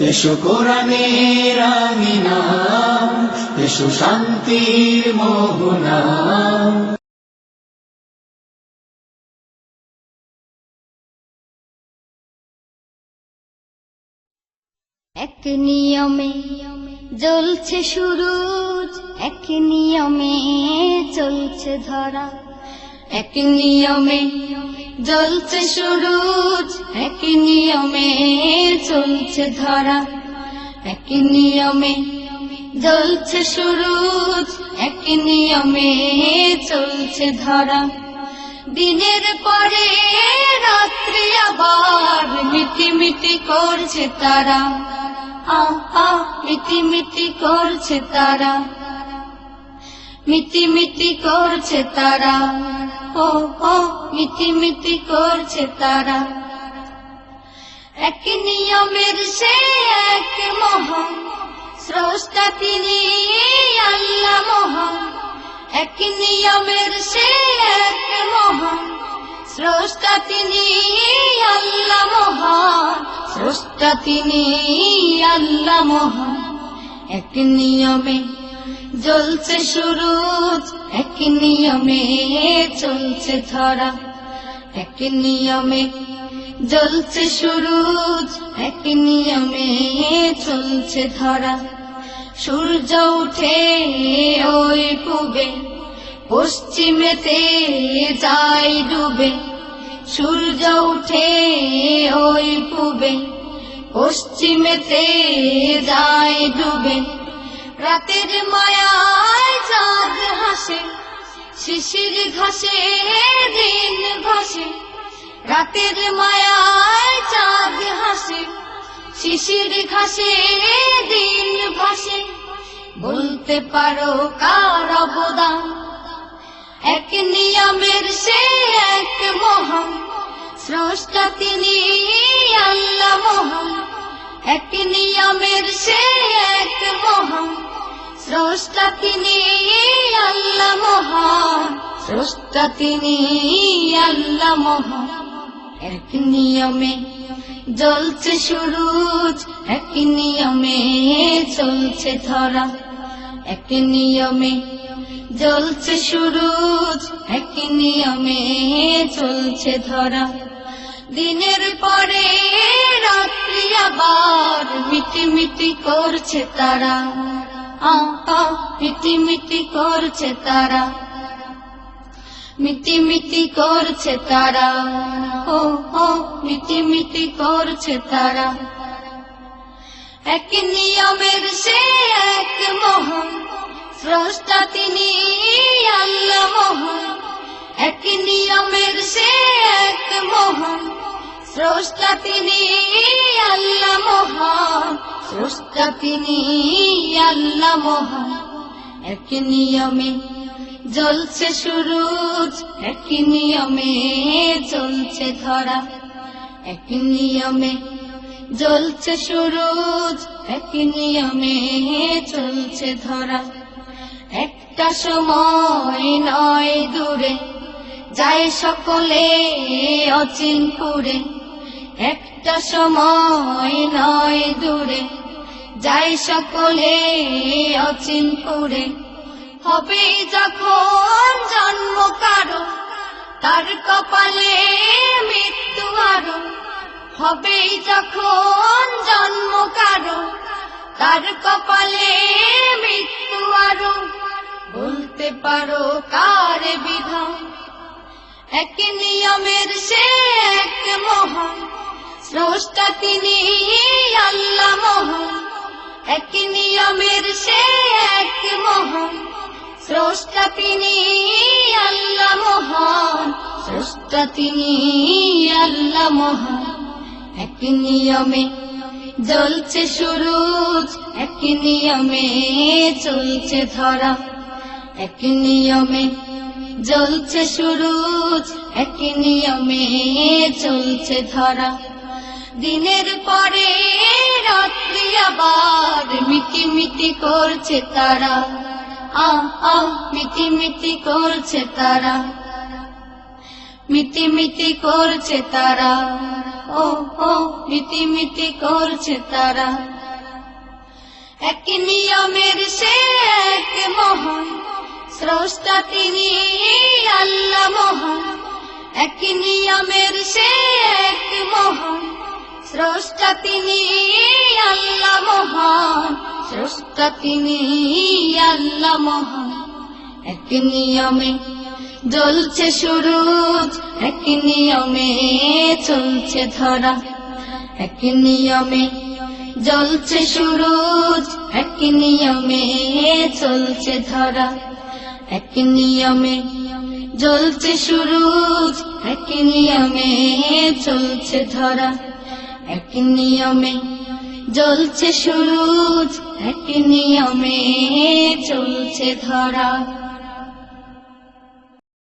এসো কোরআনের আমিনা, এসো শান্তির মোহনা। এক নিয়মে জ্বলছে সূরজ, এক নিয়মে চলছে ধরা। এক নিয়মে জ্বলছে সূরজ, এক নিয়মে চলছে ধরা। এক নিয়মে জ্বলছে সূরজ, এক নিয়মে চলছে ধরা। দিনের পরে রাত্রি আবার মিটিমিটি করছে তারা। মিটিমিটি করছে তারা, মিটিমিটি করছে তারা। ও মিটিমিটি করছে তারা। এক নিয়মের সে এক মহান স্রষ্টা, তিনি আল্লাহ মহান। এক নিয়মের সে এক মহান স্রষ্টা, তিনি আল্লাহ মহান। স্রষ্টা তিনি আল্লাহ মহান। এক নিয়মে জ্বলছে সূরজ, এক নিয়মে চলছে ধরা। এক নিয়মে জ্বলছে সূরজ, এক নিয়মে চলছে ধরা। সূর্য উঠে ওই পূবে, পশ্চিমেতে যায় ডুবে। সূর্য উঠে ওই পূবে, পশ্চিমেতে যায় ডুবে। রাতের মায়ায় চাঁদ হাসে, শিশির ঘাসে দিন ঘষে। রাতের মায়ায় চাঁদ হাসে, শিশির ঘাসে দিন ঘষে। বলতে পারো কার অবদান? এক নিয়মের সে এক মহান স্রষ্টা, তিনি আল্লাহ মহান। এক নিয়মের সে এক মহান স্রষ্টা, তিনি আল্লাহ মহান। স্রষ্টা তিনি আল্লাহ মহান। এক নিয়মে জ্বলছে সূরজ, এক নিয়মে চলছে ধরা। এক নিয়মে জ্বলছে সূরজ, এক নিয়মে চলছে ধরা। দিনের পরে রাত্রি আবার মিটিমিটি করছে তারা। মিটিমিটি করছে তারা, মিটিমিটি করছে তারা। ও মিটিমিটি করছে তারা। এক নিয়মের সে এক মহান স্রষ্টা, তিনি আল্লাহ মহান। এক নিয়মের সে এক মহান স্রষ্টা, তিনি আল্লাহ মহান। স্রষ্টা তিনি আল্লাহ মহান। এক নিয়মে জ্বলছে সূরজ, এক নিয়মে চলছে ধরা। এক নিয়মে জ্বলছে সূরজ, এক নিয়মে চলছে ধরা। একটা সময় নয় দূরে যায় সকলে অচিনপুরে। একটা সময় নয় দূরে যায় সকলে অচিনপুরে। হবে যখন জন্ম কারো, তার কপালে মৃত্যু আরো। হবে যখন জন্ম কারো, তার কপালে মৃত্যু আরো। বলতে পারো কার বিধান? এক নিয়মের সে এক মহান স্রষ্টা, তিনি আল্লাহ মহান। এক নিয়মের সে এক মহান স্রষ্টা, তিনি আল্লাহ মহান। স্রষ্টা তিনি আল্লাহ মহান। এক নিয়মে জ্বলছে সূরজ, এক নিয়মে চলছে ধরা। এক নিয়মে জ্বলছে সূরজ, এক নিয়মে চলছে ধরা। দিনের পরে রাত্রি আবার মিটিমিটি করছে তারা। মিটিমিটি করছে তারা, মিটিমিটি করছে তারা। ও ও মিটিমিটি করছে তারা। এক নিয়মের সে এক মহান স্রষ্টা তিনি আল্লাহ মহান। এক নিয়মের সে এক মহান স্রষ্টা তিনি আল্লাহ মহান। স্রষ্টা তিনি আল্লাহ মহান। এক নিয়মে জ্বলছে সূরজ, এক নিয়মে চলছে ধরা। এক নিয়মে জ্বলছে সূরজ, এক নিয়মে চলছে ধরা। এক নিয়মে জ্বলছে সূরজ, এক নিয়মে চলছে ধরা। এক নিয়মে জ্বলছে সূরজ, এক নিয়মে চলছে ধরা।